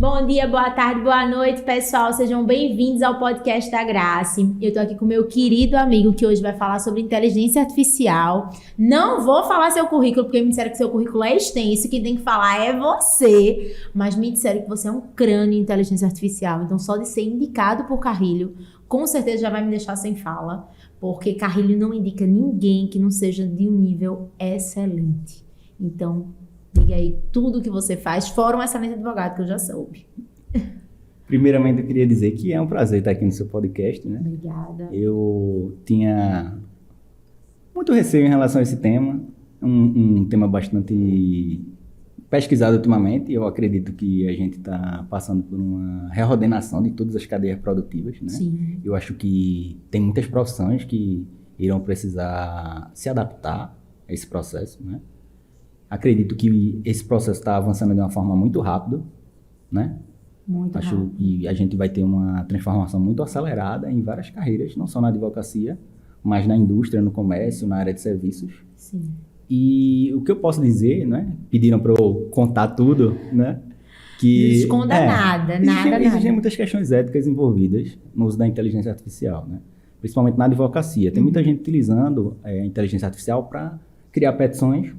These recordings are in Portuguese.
Bom dia, boa tarde, boa noite, pessoal. Sejam bem-vindos ao podcast da Grace. Eu tô aqui com meu querido amigo que hoje vai falar sobre inteligência artificial. Não vou falar seu currículo, porque me disseram que seu currículo é extenso, quem tem que falar é você. Mas me disseram que você é um crânio em inteligência artificial. Então, só de ser indicado por Carrilho, com certeza já vai me deixar sem fala, porque Carrilho não indica ninguém que não seja de um nível excelente. Então, diga aí tudo que você faz, fora um excelente advogado, que eu já soube. Primeiramente, eu queria dizer que é um prazer estar aqui no seu podcast, né? Obrigada. Eu tinha muito receio em relação a esse tema, um tema bastante pesquisado ultimamente. Eu acredito que a gente está passando por uma reordenação de todas as cadeias produtivas, né? Sim. Eu acho que tem muitas profissões que irão precisar se adaptar a esse processo, né? Acredito que esse processo está avançando de uma forma muito rápida, né? Acho que a gente vai ter uma transformação muito acelerada em várias carreiras, não só na advocacia, mas na indústria, no comércio, na área de serviços. Sim. E o que eu posso dizer, né? Pediram para eu contar tudo, né? Que não esconda nada. Existem muitas questões éticas envolvidas no uso da inteligência artificial, né? Principalmente na advocacia. Tem muita gente utilizando a inteligência artificial para criar petições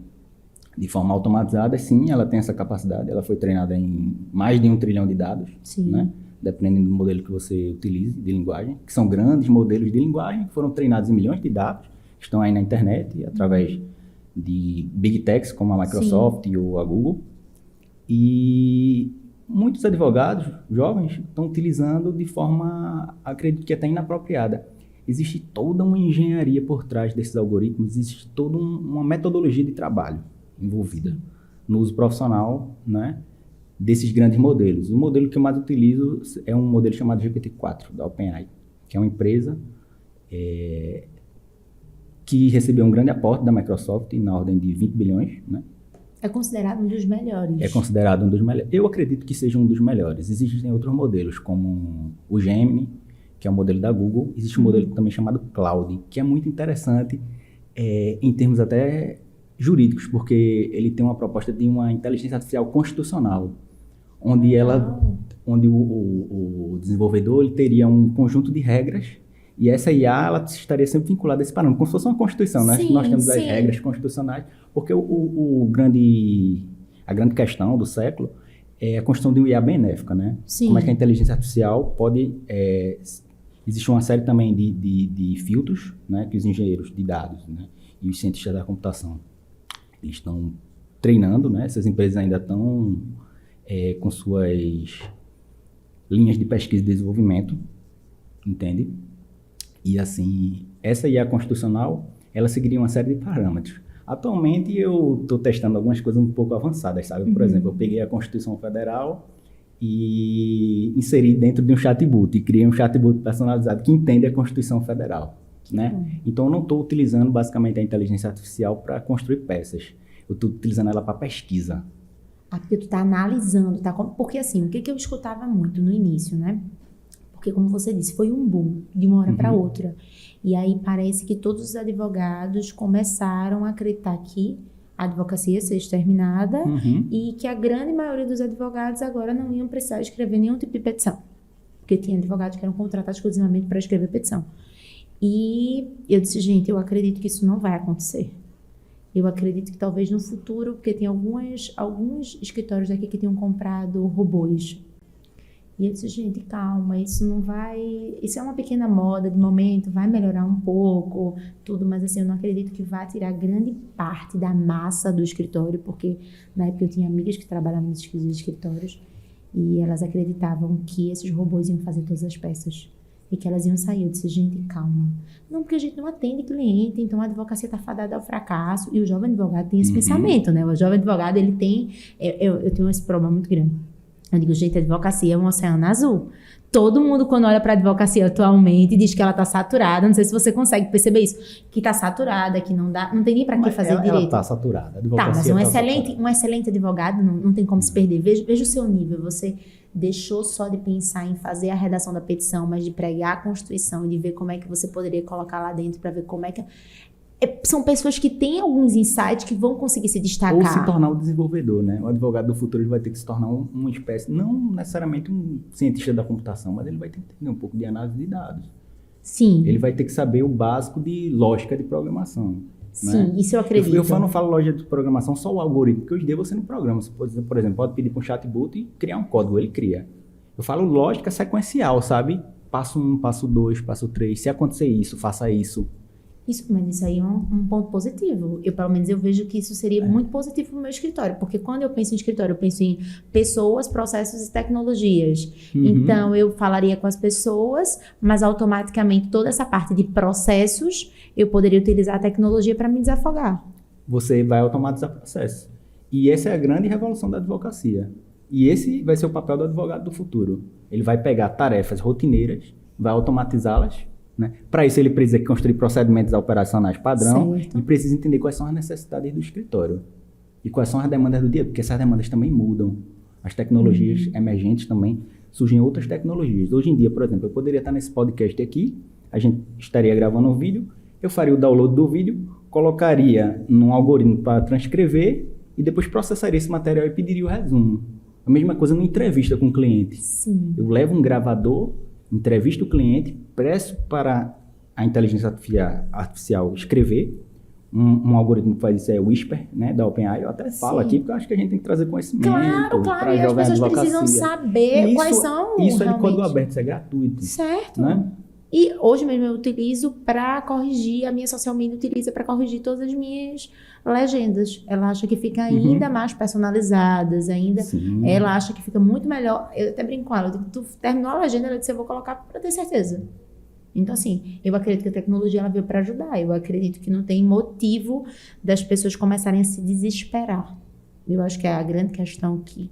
de forma automatizada. Sim, ela tem essa capacidade, ela foi treinada em mais de 1 trilhão de dados, né? Dependendo do modelo que você utilize de linguagem, que são grandes modelos de linguagem, que foram treinados em milhões de dados, que estão aí na internet, através de Big Techs, como a Microsoft ou a Google. E muitos advogados jovens estão utilizando de forma, acredito que até inapropriada. Existe toda uma engenharia por trás desses algoritmos, existe toda uma metodologia de trabalho envolvida no uso profissional, né, desses grandes modelos. O modelo que eu mais utilizo é um modelo chamado GPT-4, da OpenAI, que é uma empresa que recebeu um grande aporte da Microsoft na ordem de 20 bilhões, né? É considerado um dos melhores. É considerado um dos melhores. Eu acredito que seja um dos melhores. Existem outros modelos, como o Gemini, que é o modelo da Google. Existe um modelo também chamado Claude, que é muito interessante em termos até jurídicos, porque ele tem uma proposta de uma inteligência artificial constitucional, onde o desenvolvedor ele teria um conjunto de regras, e essa IA ela estaria sempre vinculada a esse parâmetro, como se fosse uma Constituição, né? Nós temos as regras constitucionais, porque a grande questão do século é a construção de uma IA benéfica, né? Sim. Como é que a inteligência artificial pode... existe uma série também de filtros, né, que os engenheiros de dados, né, e os cientistas da computação eles estão treinando, né? Essas empresas ainda estão com suas linhas de pesquisa e desenvolvimento, entende? E assim, essa IA constitucional, ela seguiria uma série de parâmetros. Atualmente eu estou testando algumas coisas um pouco avançadas, sabe? Por exemplo, eu peguei a Constituição Federal e inseri dentro de um chatbot, e criei um chatbot personalizado que entende a Constituição Federal, né? Então eu não estou utilizando basicamente a inteligência artificial para construir peças, eu estou utilizando ela para pesquisa. Porque tu está analisando, porque assim, o que eu escutava muito no início, né? Porque como você disse, foi um boom de uma hora para outra. E aí parece que todos os advogados começaram a acreditar que a advocacia ia ser exterminada e que a grande maioria dos advogados agora não iam precisar escrever nenhum tipo de petição. Porque tinha advogados que eram contratados exclusivamente para escrever petição. E eu disse, gente, eu acredito que isso não vai acontecer. Eu acredito que talvez no futuro, porque tem alguns escritórios daqui que tinham comprado robôs. E eu disse, gente, calma, isso não vai... Isso é uma pequena moda de momento, vai melhorar um pouco, tudo, mas assim, eu não acredito que vá tirar grande parte da massa do escritório, porque na época eu tinha amigas que trabalhavam nesses escritórios e elas acreditavam que esses robôs iam fazer todas as peças e que elas iam sair. Eu disse, gente, calma. Não, porque a gente não atende cliente, então a advocacia está fadada ao fracasso. E o jovem advogado tem esse pensamento, né? O jovem advogado, ele tem... Eu tenho esse problema muito grande. Eu digo, gente, a advocacia é um oceano azul. Todo mundo, quando olha para a advocacia atualmente, diz que ela está saturada. Não sei se você consegue perceber isso. Que está saturada, que não tem nem para que fazer direito. Ela está saturada. Mas um excelente advogado não tem como se perder. Veja o seu nível. Você deixou só de pensar em fazer a redação da petição, mas de pregar a Constituição e de ver como é que você poderia colocar lá dentro para ver como é que... são pessoas que têm alguns insights que vão conseguir se destacar. Ou se tornar um desenvolvedor, né? O advogado do futuro ele vai ter que se tornar uma espécie, não necessariamente um cientista da computação, mas ele vai ter que entender um pouco de análise de dados. Sim. Ele vai ter que saber o básico de lógica de programação. Sim, né? isso eu acredito. Eu não falo lógica de programação, só o algoritmo, porque hoje em dia você não programa. Você pode, por exemplo, pode pedir para um chatbot e criar um código, ele cria. Eu falo lógica sequencial, sabe? Passo 1, passo 2, passo 3. Se acontecer isso, faça isso. Mas isso aí é um ponto positivo. Pelo menos eu vejo que isso seria muito positivo no meu escritório, porque quando eu penso em escritório, eu penso em pessoas, processos e tecnologias. Então, eu falaria com as pessoas, mas automaticamente toda essa parte de processos, eu poderia utilizar a tecnologia para me desafogar. Você vai automatizar processos. E essa é a grande revolução da advocacia. E esse vai ser o papel do advogado do futuro. Ele vai pegar tarefas rotineiras, vai automatizá-las, né? Para isso, ele precisa construir procedimentos operacionais padrão e precisa entender quais são as necessidades do escritório e quais são as demandas do dia, porque essas demandas também mudam. As tecnologias emergentes também, surgem outras tecnologias. Hoje em dia, por exemplo, eu poderia estar nesse podcast aqui, a gente estaria gravando um vídeo, eu faria o download do vídeo, colocaria num algoritmo para transcrever e depois processaria esse material e pediria o resumo. A mesma coisa numa entrevista com o cliente. Sim. Eu levo um gravador, entrevisto o cliente, presto para a inteligência artificial escrever, um algoritmo que faz isso é o Whisper, né, da OpenAI. Eu até falo aqui, porque eu acho que a gente tem que trazer conhecimento. Claro, e as pessoas precisam saber quais são isso realmente. É de código aberto, isso é gratuito. Certo. Né? E hoje mesmo eu utilizo para corrigir, a minha social media utiliza para corrigir todas as minhas legendas. Ela acha que fica ainda mais personalizadas, ela acha que fica muito melhor. Eu até brinco com ela, eu digo, tu terminou a legenda, ela disse, eu vou colocar para ter certeza. Então, assim, eu acredito que a tecnologia ela veio para ajudar. Eu acredito que não tem motivo das pessoas começarem a se desesperar. Eu acho que a grande questão que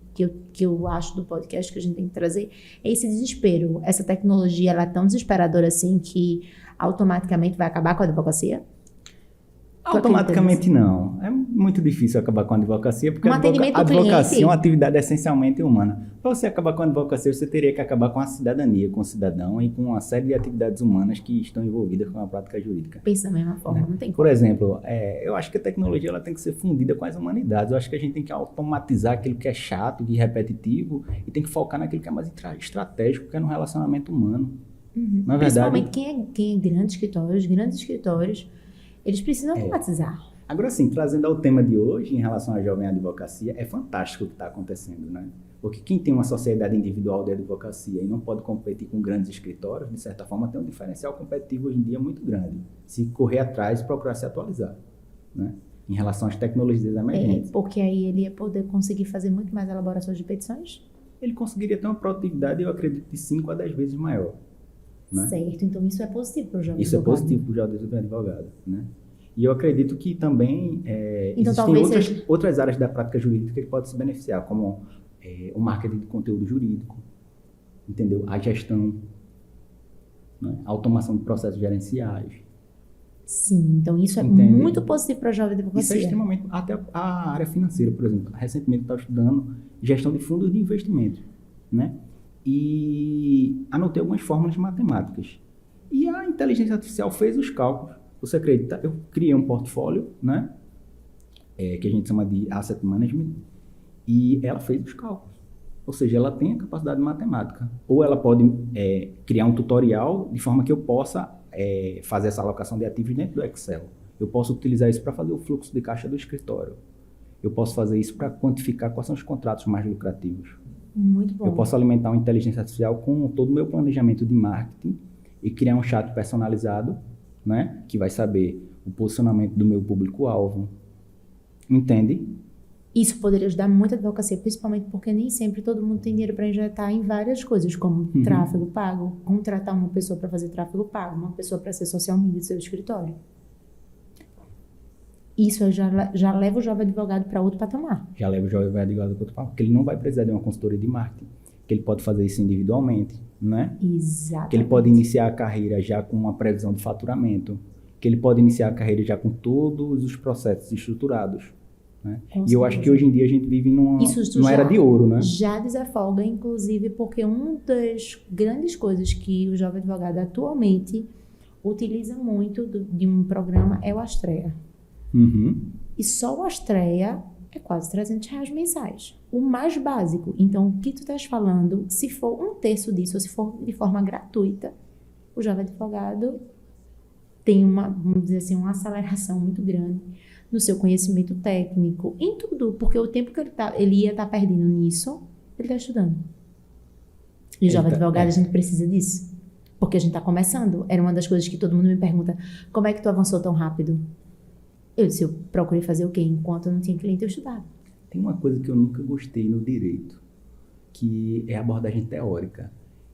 eu acho do podcast que a gente tem que trazer é esse desespero. Essa tecnologia, ela é tão desesperadora assim que automaticamente vai acabar com a advocacia? Automaticamente não. É muito difícil acabar com a advocacia, porque a advocacia é uma atividade essencialmente humana. Para você acabar com a advocacia, você teria que acabar com a cidadania, com o cidadão e com uma série de atividades humanas que estão envolvidas com a prática jurídica. Pensa da mesma forma, não tem como. Por exemplo, eu acho que a tecnologia ela tem que ser fundida com as humanidades. Eu acho que a gente tem que automatizar aquilo que é chato e repetitivo e tem que focar naquilo que é mais estratégico, que é no relacionamento humano. Na verdade, principalmente quem é grandes escritórios, eles precisam automatizar. Agora sim, trazendo ao tema de hoje, em relação à jovem advocacia, é fantástico o que está acontecendo, né? Porque quem tem uma sociedade individual de advocacia e não pode competir com grandes escritórios, de certa forma tem um diferencial competitivo hoje em dia muito grande. Se correr atrás e procurar se atualizar, né? Em relação às tecnologias emergentes. Porque aí ele ia poder conseguir fazer muito mais elaborações de petições? Ele conseguiria ter uma produtividade, eu acredito, de 5 a 10 vezes maior. Né? Certo, então isso é positivo para o jovem advogado. Isso é positivo para o jovem advogado, né? E eu acredito que também então, existem outras áreas da prática jurídica que ele pode se beneficiar, como o marketing de conteúdo jurídico, entendeu? A gestão, né? A automação de processos gerenciais. Sim, então isso é muito positivo para a jovem advocacia. Isso é extremamente... Até a área financeira, por exemplo. Recentemente eu estava estudando gestão de fundos de investimento, né? E anotei algumas fórmulas matemáticas. E a inteligência artificial fez os cálculos. Você acredita? Eu criei um portfólio, né? Que a gente chama de asset management. E ela fez os cálculos. Ou seja, ela tem a capacidade matemática. Ou ela pode criar um tutorial de forma que eu possa fazer essa alocação de ativos dentro do Excel. Eu posso utilizar isso para fazer o fluxo de caixa do escritório. Eu posso fazer isso para quantificar quais são os contratos mais lucrativos. Muito bom. Eu posso alimentar uma inteligência artificial com todo o meu planejamento de marketing e criar um chat personalizado, né, que vai saber o posicionamento do meu público-alvo. Entende? Isso poderia ajudar muito a advocacia, principalmente porque nem sempre todo mundo tem dinheiro para injetar em várias coisas, como tráfego pago, contratar uma pessoa para fazer tráfego pago, uma pessoa para ser social media do seu escritório. Isso já leva o jovem advogado para outro patamar. Já leva o jovem advogado para outro patamar, porque ele não vai precisar de uma consultoria de marketing, que ele pode fazer isso individualmente, né? Exatamente. Que ele pode iniciar a carreira já com uma previsão de faturamento, que ele pode iniciar a carreira já com todos os processos estruturados, né? E eu acho que hoje em dia a gente vive numa era de ouro, né? Já desafoga, inclusive, porque uma das grandes coisas que o jovem advogado atualmente utiliza muito de um programa, é o Astrea. E só o Astrea é quase R$300 mensais. O mais básico. Então, o que tu estás falando, se for um terço disso, ou se for de forma gratuita, o jovem advogado tem vamos dizer assim, uma aceleração muito grande no seu conhecimento técnico, em tudo, porque o tempo que ele ia estar perdendo nisso, ele está estudando. E o jovem advogado, a gente precisa disso. Porque a gente está começando. Era uma das coisas que todo mundo me pergunta, como é que tu avançou tão rápido? Eu disse, eu procurei fazer o quê? Enquanto eu não tinha cliente, eu estudava. Tem uma coisa que eu nunca gostei no direito, que é a abordagem teórica.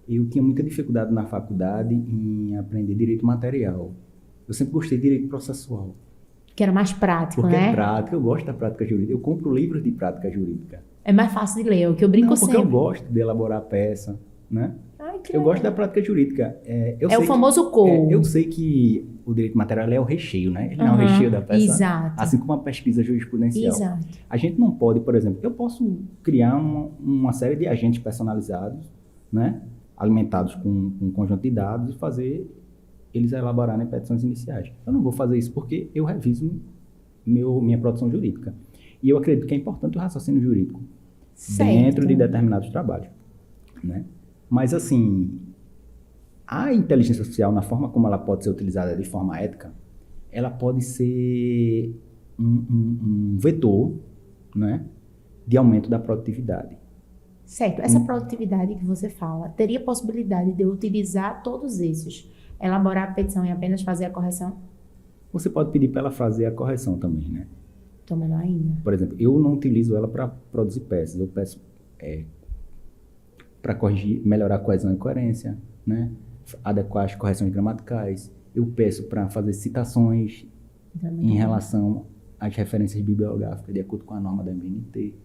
Eu tinha muita dificuldade na faculdade em aprender direito material. Eu sempre gostei de direito processual. Que era mais prático, porque né? Porque é prático, eu gosto da prática jurídica. Eu compro livros de prática jurídica. É mais fácil de ler, é o que eu brinco sempre. Porque eu gosto de elaborar peça, né? Ai, que eu legal. gosto da prática jurídica. É o famoso core. Eu sei que o direito material é o recheio, né? Ele não é o recheio da peça. Exato. Assim como a pesquisa jurisprudencial. Exato. A gente não pode, por exemplo, eu posso criar uma série de agentes personalizados, né? Alimentados com um conjunto de dados e fazer eles elaborarem petições iniciais. Eu não vou fazer isso porque eu reviso minha produção jurídica. E eu acredito que é importante o raciocínio jurídico dentro de determinados trabalhos, né? Mas, assim, a inteligência artificial, na forma como ela pode ser utilizada de forma ética, ela pode ser um vetor, né, de aumento da produtividade. Certo. Essa produtividade que você fala, teria possibilidade de eu utilizar todos esses, elaborar a petição e apenas fazer a correção? Você pode pedir para ela fazer a correção também, né? Então, melhor ainda. Por exemplo, eu não utilizo ela para produzir peças, eu peço para corrigir, melhorar a coesão e coerência, né? Adequar as correções gramaticais. Eu peço para fazer citações em relação às referências bibliográficas, de acordo com a norma da MNT.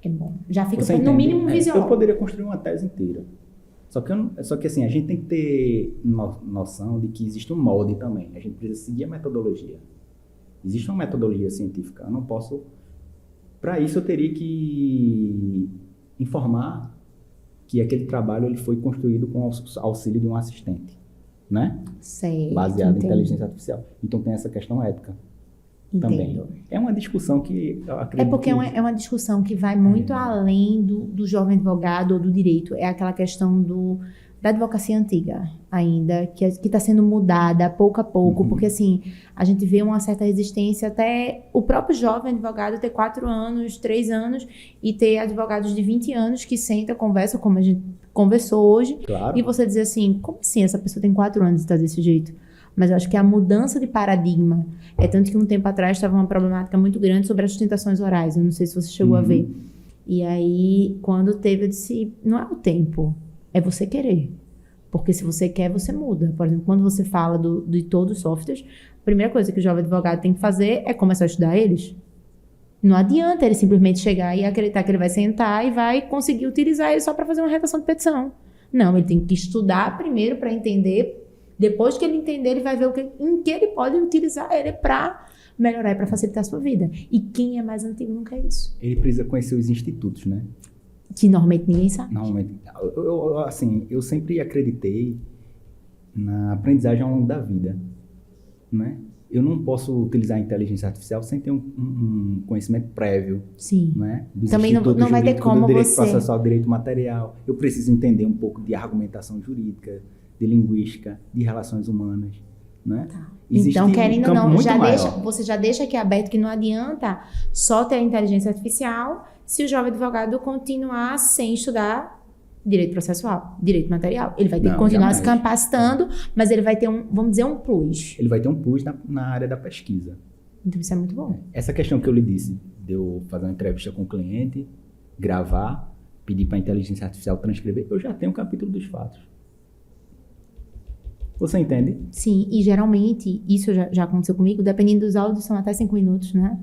É bom. Já fica, no mínimo, visual. Eu poderia construir uma tese inteira. Só que assim, a gente tem que ter noção de que existe um molde também. A gente precisa seguir a metodologia. Existe uma metodologia científica. Eu não posso... Para isso, eu teria que informar que aquele trabalho ele foi construído com o auxílio de um assistente, né? Certo, baseado em inteligência artificial. Então, tem essa questão ética. Também. É uma discussão que eu acredito. É porque é uma discussão que vai muito além do jovem advogado ou do direito. É aquela questão da advocacia antiga ainda, que está sendo mudada pouco a pouco, porque assim, a gente vê uma certa resistência até o próprio jovem advogado ter 4 anos, 3 anos, e ter advogados de 20 anos que sentam, conversam, como a gente conversou hoje, claro. E você dizer assim, como assim essa pessoa tem 4 anos e está desse jeito? Mas eu acho que a mudança de paradigma, é tanto que um tempo atrás estava uma problemática muito grande sobre as sustentações orais, eu não sei se você chegou a ver. E aí, quando teve, eu disse, não é o tempo, é você querer. Porque se você quer, você muda. Por exemplo, quando você fala de todos os softwares, a primeira coisa que o jovem advogado tem que fazer é começar a estudar eles. Não adianta ele simplesmente chegar e acreditar que ele vai sentar e vai conseguir utilizar ele só para fazer uma redação de petição. Não, ele tem que estudar primeiro para entender. Depois que ele entender, ele vai ver em que ele pode utilizar ele para melhorar e para facilitar a sua vida. E quem é mais antigo não quer isso. Ele precisa conhecer os institutos, né? Que normalmente ninguém sabe. Normalmente. Eu sempre acreditei na aprendizagem ao longo da vida, né? Eu não posso utilizar a inteligência artificial sem ter um conhecimento prévio. Sim. Né? Dos também não vai ter como do direito você... processual, direito material. Eu preciso entender um pouco de argumentação jurídica, de linguística, de relações humanas, né? Tá. Então, querendo ou não, você já deixa aqui aberto que não adianta só ter a inteligência artificial se o jovem advogado continuar sem estudar direito processual, direito material. Ele vai ter que continuar se capacitando, mas ele vai ter vamos dizer, um plus. Ele vai ter um plus na área da pesquisa. Então, isso é muito bom. Essa questão que eu lhe disse, de eu fazer uma entrevista com o cliente, gravar, pedir para a inteligência artificial transcrever, eu já tenho um capítulo dos fatos. Você entende? Sim, e geralmente, isso já aconteceu comigo, dependendo dos áudios, são até 5 minutos, né?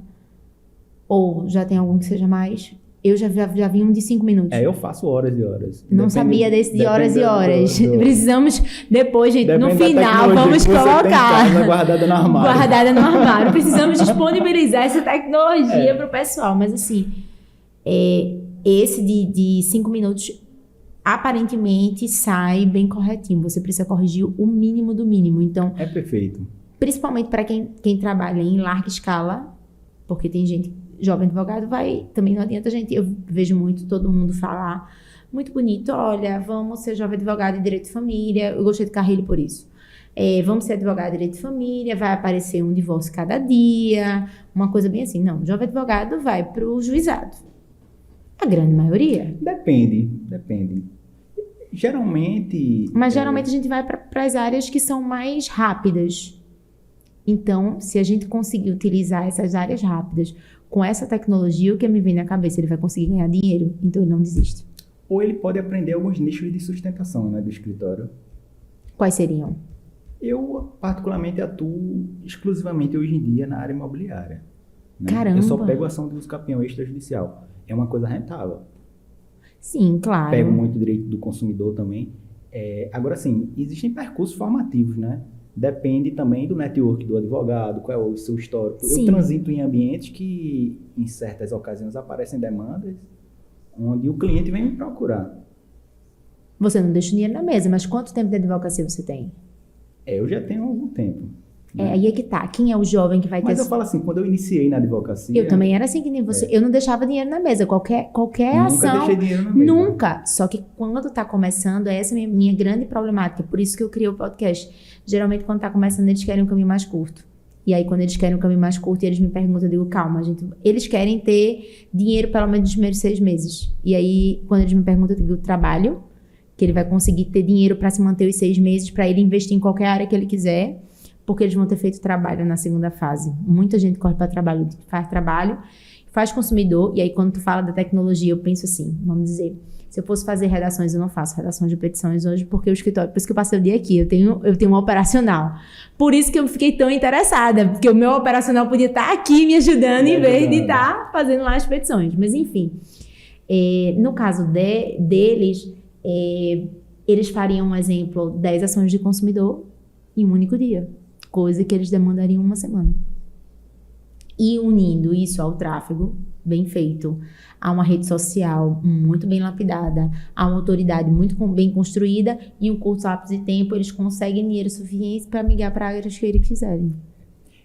Ou já tem algum que seja mais. Eu já vi um de 5 minutos. Eu faço horas e horas. Não sabia desse de horas e horas. Precisamos, depois, gente, no final, vamos colocar. Guardada no armário. Guardada no armário. Precisamos disponibilizar essa tecnologia para o pessoal. Mas, assim, esse de 5 minutos... aparentemente sai bem corretinho. Você precisa corrigir o mínimo do mínimo. Então, É perfeito. principalmente para quem trabalha em larga escala, porque tem gente, jovem advogado, também não adianta eu vejo muito todo mundo falar, muito bonito, olha, vamos ser jovem advogado em direito de família, eu gostei de Carrilho por isso. Vamos ser advogado em direito de família, vai aparecer um divórcio cada dia, uma coisa bem assim. Não, jovem advogado vai para o juizado. A grande maioria. Depende. Geralmente... Mas geralmente a gente vai para as áreas que são mais rápidas. Então, se a gente conseguir utilizar essas áreas rápidas com essa tecnologia, o que me vem na cabeça, ele vai conseguir ganhar dinheiro, então ele não desiste. Ou ele pode aprender alguns nichos de sustentação, né, do escritório. Quais seriam? Eu, particularmente, atuo exclusivamente hoje em dia na área imobiliária. Né? Caramba! Eu só pego ação de uso capião extrajudicial. É uma coisa rentável. Sim, claro. Pego muito direito do consumidor também. Agora, sim, existem percursos formativos, né? Depende também do network do advogado, qual é o seu histórico. Sim. Eu transito em ambientes que, em certas ocasiões, aparecem demandas onde o cliente vem me procurar. Você não deixa o dinheiro na mesa, mas quanto tempo de advocacia você tem? Eu já tenho algum tempo. Né? Aí é que tá. Quem é o jovem que vai ter... Mas eu falo assim, quando eu iniciei na advocacia... Eu também era assim que nem você. Eu não deixava dinheiro na mesa. Qualquer Nunca ação... deixei dinheiro na mesa. Nunca. Só que quando tá começando, essa é a minha grande problemática. Por isso que eu criei o podcast. Geralmente, quando tá começando, eles querem um caminho mais curto. E aí, quando eles querem um caminho mais curto, eles me perguntam, eu digo, calma, gente. Eles querem ter dinheiro pelo menos nos primeiros 6 meses. E aí, quando eles me perguntam, eu digo, trabalho, que ele vai conseguir ter dinheiro para se manter os 6 meses, para ele investir em qualquer área que ele quiser, porque eles vão ter feito trabalho na segunda fase. Muita gente corre para trabalho, faz trabalho, faz consumidor, e aí quando tu fala da tecnologia, eu penso assim, vamos dizer, se eu fosse fazer redações, eu não faço redações de petições hoje, porque o escritório, por isso que eu passei o dia aqui, eu tenho um operacional. Por isso que eu fiquei tão interessada, porque o meu operacional podia estar aqui me ajudando, em vez de estar fazendo lá as petições. Mas enfim, no caso deles, eles fariam, um exemplo, 10 ações de consumidor em um único dia. Coisa que eles demandariam uma semana. E unindo isso ao tráfego bem feito, a uma rede social muito bem lapidada, a uma autoridade muito bem construída, e um curto lapso de tempo eles conseguem dinheiro suficiente para migrar para áreas que eles quiserem.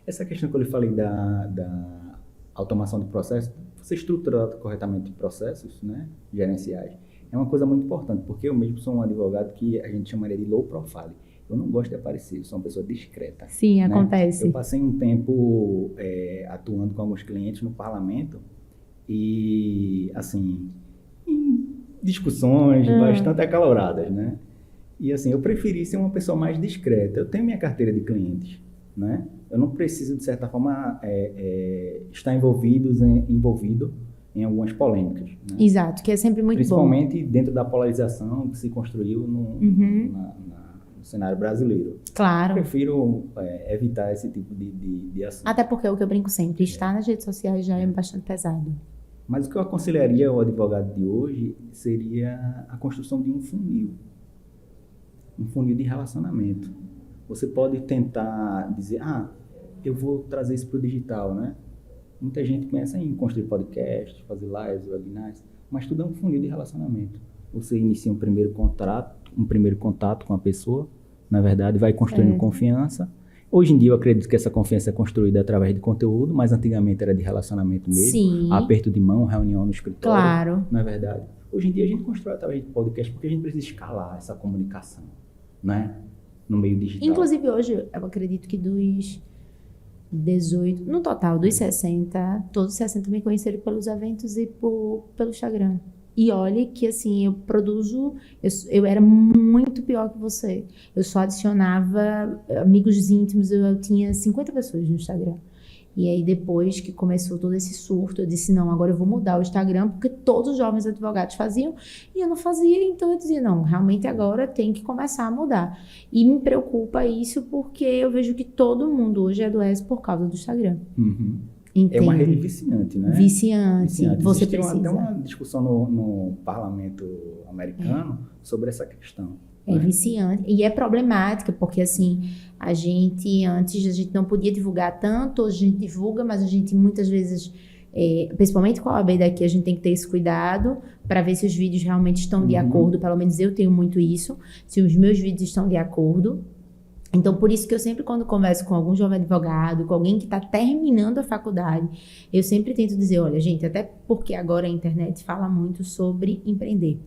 Essa questão que eu lhe falei da automação de processos, você estruturar corretamente processos, né, gerenciais, é uma coisa muito importante, porque eu mesmo sou um advogado que a gente chamaria de low profile. Eu não gosto de aparecer, eu sou uma pessoa discreta. Sim, né? acontece. Eu passei um tempo atuando com alguns clientes no parlamento e, assim, em discussões bastante acaloradas, né? E, assim, eu preferi ser uma pessoa mais discreta. Eu tenho minha carteira de clientes, né? Eu não preciso, de certa forma, estar envolvido em algumas polêmicas. Né? Exato, que é sempre muito Principalmente dentro da polarização que se construiu no cenário brasileiro. Claro. Eu prefiro evitar esse tipo de assunto. Até porque é o que eu brinco sempre, estar nas redes sociais já é bastante pesado. Mas o que eu aconselharia ao advogado de hoje seria a construção de um funil de relacionamento. Você pode tentar dizer, eu vou trazer isso para o digital, né? Muita gente pensa em construir podcast, fazer lives, webinars, mas tudo é um funil de relacionamento. Você inicia um primeiro contato com a pessoa, na verdade, vai construindo confiança. Hoje em dia eu acredito que essa confiança é construída através de conteúdo, mas antigamente era de relacionamento mesmo. Sim. Aperto de mão, reunião no escritório. Claro. Não é verdade? Hoje em dia a gente constrói através de podcast porque a gente precisa escalar essa comunicação, né? No meio digital. Inclusive hoje, eu acredito que dos 18, no total, dos 60, todos os 60 me conheceram pelos eventos e pelo Instagram. E olha que, assim, eu produzo... Eu era muito pior que você. Eu só adicionava amigos íntimos, eu tinha 50 pessoas no Instagram. E aí, depois que começou todo esse surto, eu disse, não, agora eu vou mudar o Instagram, porque todos os jovens advogados faziam, e eu não fazia, então eu dizia, não, realmente agora tem que começar a mudar. E me preocupa isso, porque eu vejo que todo mundo hoje adoece por causa do Instagram. Uhum. Entende? É uma rede viciante, né? Viciante. Você Existe precisa. até uma discussão no parlamento americano sobre essa questão. É viciante. E é problemática, porque assim, antes a gente não podia divulgar tanto, hoje a gente divulga, mas a gente muitas vezes principalmente com a OAB daqui, a gente tem que ter esse cuidado para ver se os vídeos realmente estão de acordo. Pelo menos eu tenho muito isso, se os meus vídeos estão de acordo. Então, por isso que eu sempre, quando converso com algum jovem advogado, com alguém que está terminando a faculdade, eu sempre tento dizer, olha, gente, até porque agora a internet fala muito sobre empreender.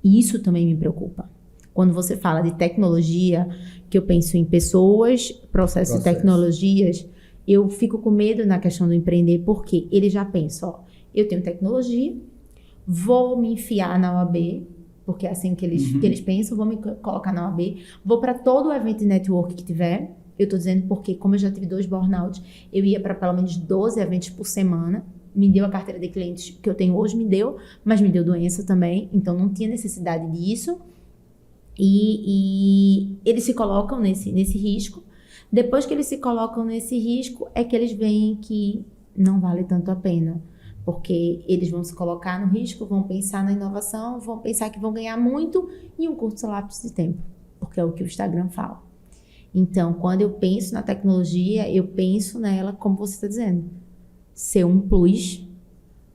E isso também me preocupa. Quando você fala de tecnologia, que eu penso em pessoas, processos e tecnologias, eu fico com medo na questão do empreender, porque ele já pensa, ó, eu tenho tecnologia, vou me enfiar na OAB, porque é assim que eles pensam, vou me colocar na OAB, vou para todo o evento de network que tiver. Eu estou dizendo porque, como eu já tive 2 burnouts, eu ia para pelo menos 12 eventos por semana, me deu a carteira de clientes que eu tenho hoje, mas me deu doença também, então não tinha necessidade disso. E eles se colocam nesse risco. Depois que eles se colocam nesse risco, é que eles veem que não vale tanto a pena. Porque eles vão se colocar no risco, vão pensar na inovação, vão pensar que vão ganhar muito em um curto lapso de tempo. Porque é o que o Instagram fala. Então, quando eu penso na tecnologia, eu penso nela, como você está dizendo, ser um plus.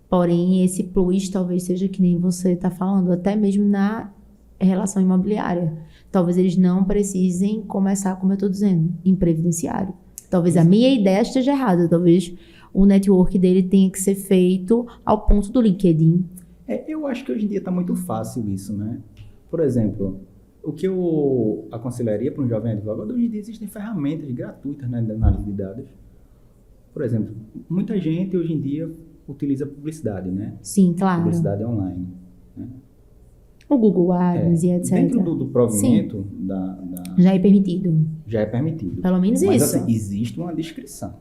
Porém, esse plus talvez seja que nem você está falando, até mesmo na relação imobiliária. Talvez eles não precisem começar, como eu estou dizendo, em previdenciário. Talvez a minha ideia esteja errada, talvez o network dele tenha que ser feito ao ponto do LinkedIn. Eu acho que hoje em dia está muito fácil isso, né? Por exemplo, o que eu aconselharia para um jovem advogado, hoje em dia existem ferramentas gratuitas, né, de análise de dados. Por exemplo, muita gente hoje em dia utiliza publicidade, né? Sim, claro. Publicidade online, né? O Google Ads e etc. Dentro do provimento já é permitido. Já é permitido. Pelo menos mas, isso. Assim, existe uma descrição,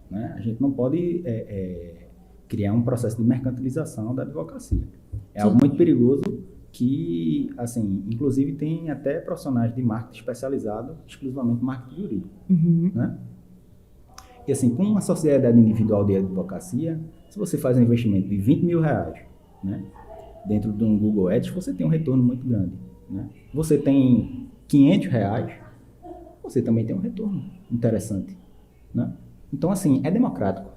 né? A gente não pode criar um processo de mercantilização da advocacia. É algo muito perigoso que, assim, inclusive tem até profissionais de marketing especializado exclusivamente em marketing jurídico, né? E assim, com uma sociedade individual de advocacia, se você faz um investimento de R$20 mil, né, dentro de um Google Ads, você tem um retorno muito grande, né? Você tem R$500, você também tem um retorno interessante, né? Então, assim, é democrático.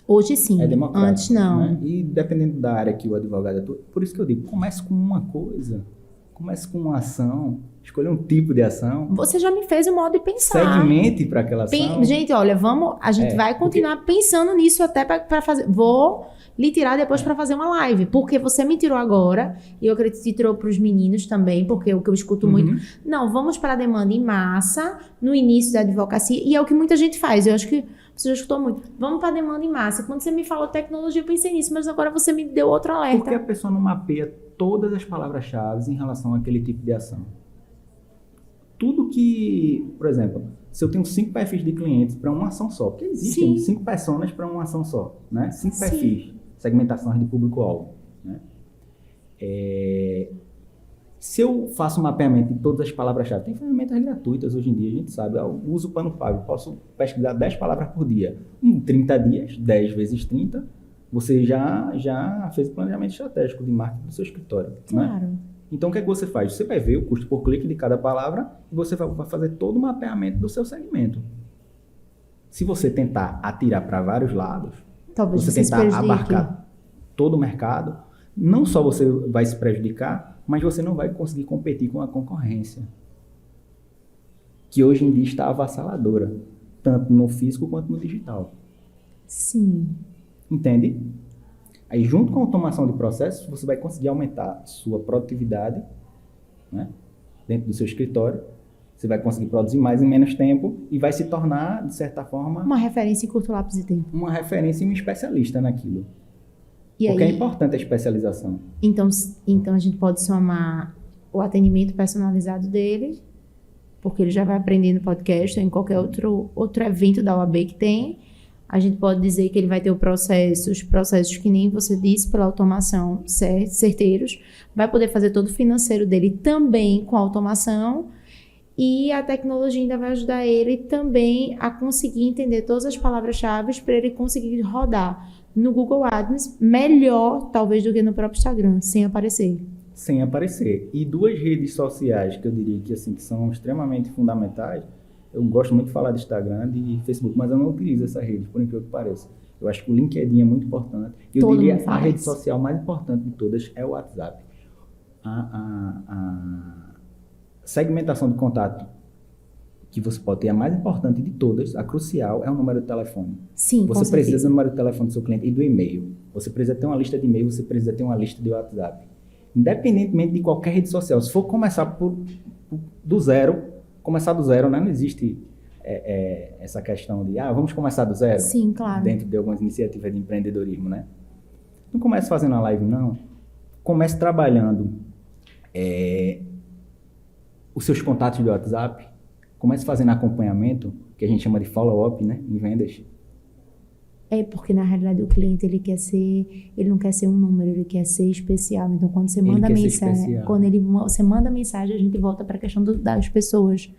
Hoje sim, é democrático, antes não. Né? E dependendo da área que o advogado atua, por isso que eu digo, comece com uma coisa, comece com uma ação, escolha um tipo de ação. Você já me fez o modo de pensar. Segmente para aquela ação. Gente, olha, a gente vai continuar pensando nisso até para fazer. Vou lhe tirar depois para fazer uma live, porque você me tirou agora, e eu acredito que tirou para os meninos também, porque é o que eu escuto muito. Não, vamos para a demanda em massa, no início da advocacia, e é o que muita gente faz. Eu acho que você já escutou muito. Vamos para a demanda em massa. Quando você me falou tecnologia, eu pensei nisso, mas agora você me deu outro alerta. Porque a pessoa não mapeia todas as palavras-chave em relação àquele tipo de ação. Tudo que, por exemplo, se eu tenho 5 perfis de clientes para uma ação só, porque existem 5 personas para uma ação só, né? 5 perfis, segmentações de público-alvo, né? Se eu faço um mapeamento de todas as palavras-chave, tem ferramentas gratuitas hoje em dia, a gente sabe, eu uso o Pano Pago, posso pesquisar 10 palavras por dia. Em 30 dias, 10 vezes 30, você já fez o planejamento estratégico de marketing do seu escritório, claro, né? Então, o que é que você faz? Você vai ver o custo por clique de cada palavra e você vai fazer todo o mapeamento do seu segmento. Se você tentar atirar para vários lados, talvez você tentar abarcar todo o mercado, não só você vai se prejudicar, mas você não vai conseguir competir com a concorrência, que hoje em dia está avassaladora, tanto no físico quanto no digital. Sim. Entende? Aí, junto com a automação de processos, você vai conseguir aumentar sua produtividade, né, dentro do seu escritório. Você vai conseguir produzir mais em menos tempo e vai se tornar, de certa forma... uma referência em curto lapso de tempo. Uma referência e um especialista naquilo. E porque aí, é importante a especialização. Então a gente pode somar o atendimento personalizado dele, porque ele já vai aprender no podcast ou em qualquer outro evento da OAB que tem. A gente pode dizer que ele vai ter os processos que nem você disse, pela automação, certeiros. Vai poder fazer todo o financeiro dele também com automação. E a tecnologia ainda vai ajudar ele também a conseguir entender todas as palavras-chave para ele conseguir rodar no Google Ads melhor, talvez, do que no próprio Instagram, sem aparecer. Sem aparecer. E 2 redes sociais que eu diria que, assim, que são extremamente fundamentais. Eu gosto muito de falar de Instagram e de Facebook, mas eu não utilizo essa rede, por incrível que pareça. Eu acho que o LinkedIn é muito importante. Eu Todo diria mundo a faz. rede social mais importante de todas é o WhatsApp. A segmentação de contato que você pode ter, a mais importante de todas, a crucial, é o número de telefone. Sim, com Você precisa certeza. do número de telefone do seu cliente e do e-mail. Você precisa ter uma lista de e-mail, você precisa ter uma lista de WhatsApp. Independentemente de qualquer rede social, se for começar do zero, começar do zero, né? Não existe essa questão de, vamos começar do zero? Sim, claro. Dentro de algumas iniciativas de empreendedorismo, né? Não comece fazendo uma live, não. Comece trabalhando os seus contatos de WhatsApp. Comece fazendo acompanhamento, que a gente chama de follow-up, né? Em vendas. Porque na realidade o cliente ele não quer ser um número, ele quer ser especial. Então quando você manda mensagem, você manda mensagem, a gente volta para a questão das pessoas.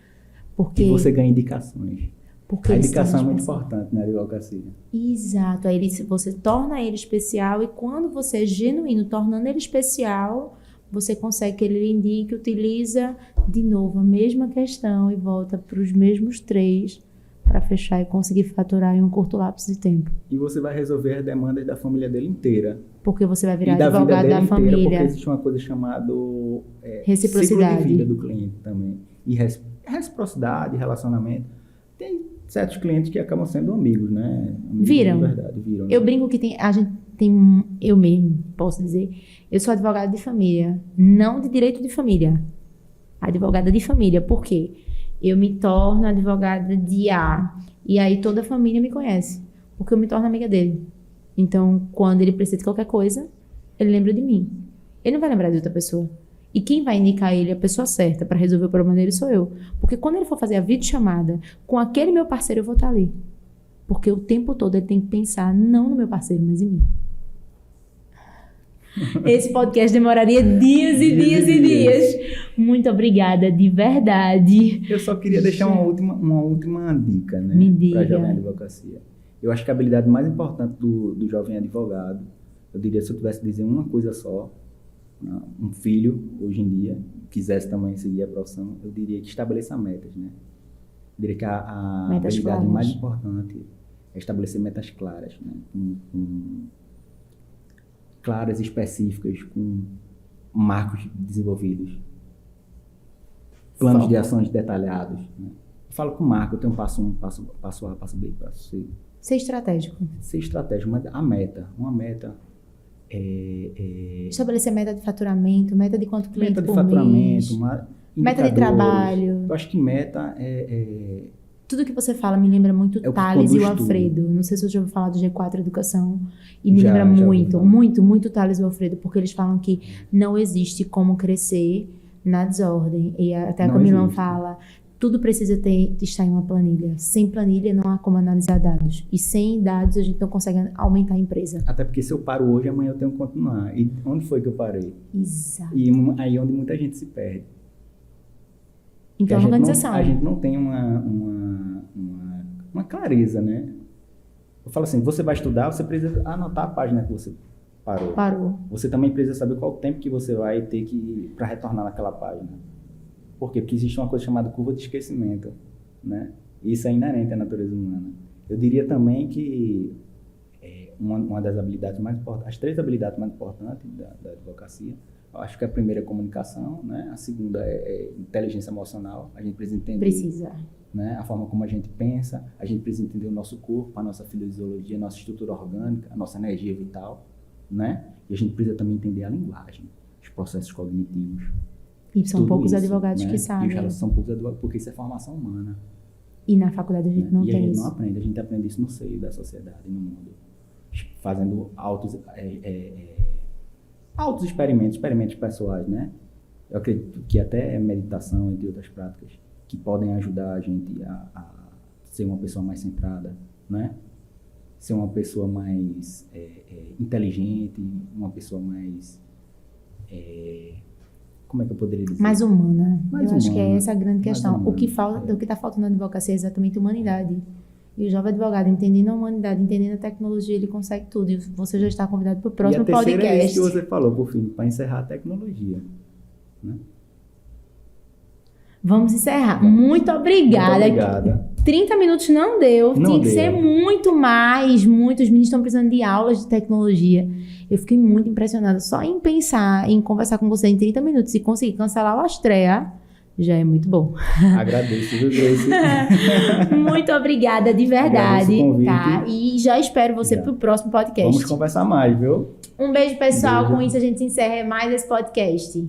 Porque E você ganha indicações. Porque a indicação é muito importante na advocacia. Exato. Aí você torna ele especial e quando você é genuíno tornando ele especial, você consegue que ele lhe indique, utiliza de novo a mesma questão e volta para os mesmos 3 para fechar e conseguir faturar em um curto lapso de tempo. E você vai resolver as demandas da família dele inteira. Porque você vai virar e da advogado vida da dele família. Inteira, porque existe uma coisa chamada reciprocidade. Ciclo de vida do cliente também. E reciprocidade, relacionamento. Tem certos clientes que acabam sendo amigos, né? Amigos Viram. De verdade, viram. Eu brinco que a gente tem, eu mesmo posso dizer, eu sou advogada de família, não de direito de família. Advogada de família, por quê? Eu me torno advogada de A, e aí toda a família me conhece, porque eu me torno amiga dele. Então, quando ele precisa de qualquer coisa, ele lembra de mim. Ele não vai lembrar de outra pessoa. E quem vai indicar ele a pessoa certa para resolver o problema dele sou eu. Porque quando ele for fazer a videochamada com aquele meu parceiro, eu vou estar ali. Porque o tempo todo ele tem que pensar não no meu parceiro, mas em mim. Esse podcast demoraria dias e dias e dias. Muito obrigada, de verdade. Eu só queria deixar uma última dica, né? Me diga. Para jovem advocacia. Eu acho que a habilidade mais importante do jovem advogado, eu diria, se eu tivesse que dizer uma coisa só, um filho, hoje em dia, quisesse também seguir a profissão, eu diria que estabeleça metas, né? Eu diria que a habilidade mais importante é estabelecer metas claras, né? Claras e específicas, com marcos desenvolvidos, planos de ações detalhados. Né? Eu falo com marco, eu tenho passo A, passo B, passo C. Ser estratégico. Ser estratégico, mas uma meta... Estabelecer meta de faturamento, meta de quanto cliente meta de por faturamento, mês, meta de trabalho. Eu acho que meta Tudo que você fala me lembra muito Thales e o Alfredo. Não sei se você já ouviu falar do G4 Educação. E me lembra muito Thales e o Alfredo, porque eles falam que não existe como crescer na desordem. E até a Camilão fala, tudo precisa estar em uma planilha. Sem planilha não há como analisar dados. E sem dados a gente não consegue aumentar a empresa. Até porque se eu paro hoje, amanhã eu tenho que continuar. E onde foi que eu parei? Exato. E aí é onde muita gente se perde. Então, a organização. A gente não tem uma clareza, né? Eu falo assim, você vai estudar, você precisa anotar a página que você parou. Você também precisa saber qual o tempo que você vai ter para retornar naquela página. Por quê? Porque existe uma coisa chamada curva de esquecimento, né? Isso é inerente à natureza humana. Eu diria também que uma das habilidades mais importantes, as 3 habilidades mais importantes da advocacia, eu acho que a primeira é comunicação, né? A segunda é inteligência emocional. A gente precisa entender né? A forma como a gente pensa, a gente precisa entender o nosso corpo, a nossa fisiologia, a nossa estrutura orgânica, a nossa energia vital, né? E a gente precisa também entender a linguagem, os processos cognitivos. E são poucos advogados que sabem. E são poucos advogados, porque isso é formação humana. E na faculdade a gente não tem isso. E a gente não aprende, a gente aprende isso no seio da sociedade, no mundo. Fazendo altos experimentos pessoais, né? Eu acredito que até meditação, entre outras práticas, que podem ajudar a gente a ser uma pessoa mais centrada, né? Ser uma pessoa mais inteligente, uma pessoa mais... como é que eu poderia dizer? Mais humana. Acho que é essa a grande questão. O que está faltando na advocacia é exatamente humanidade. E o jovem advogado, entendendo a humanidade, entendendo a tecnologia, ele consegue tudo. E você já está convidado para o próximo podcast. É isso que você falou, por fim, para encerrar a tecnologia. Né? Vamos encerrar. Muito obrigada. Muito obrigada. 30 minutos não deu. Não Tinha que deu. ser muito mais. Muitos meninos estão precisando de aulas de tecnologia. Eu fiquei muito impressionada só em pensar, em conversar com você em 30 minutos e conseguir cancelar a estreia. Já é muito bom. Agradeço, viu, Grace? Muito obrigada, de verdade. Agradeço o convite. Tá? E já espero você Já. pro próximo podcast. Vamos conversar mais, viu? Um beijo, pessoal. Beijo. Com isso, a gente encerra mais esse podcast.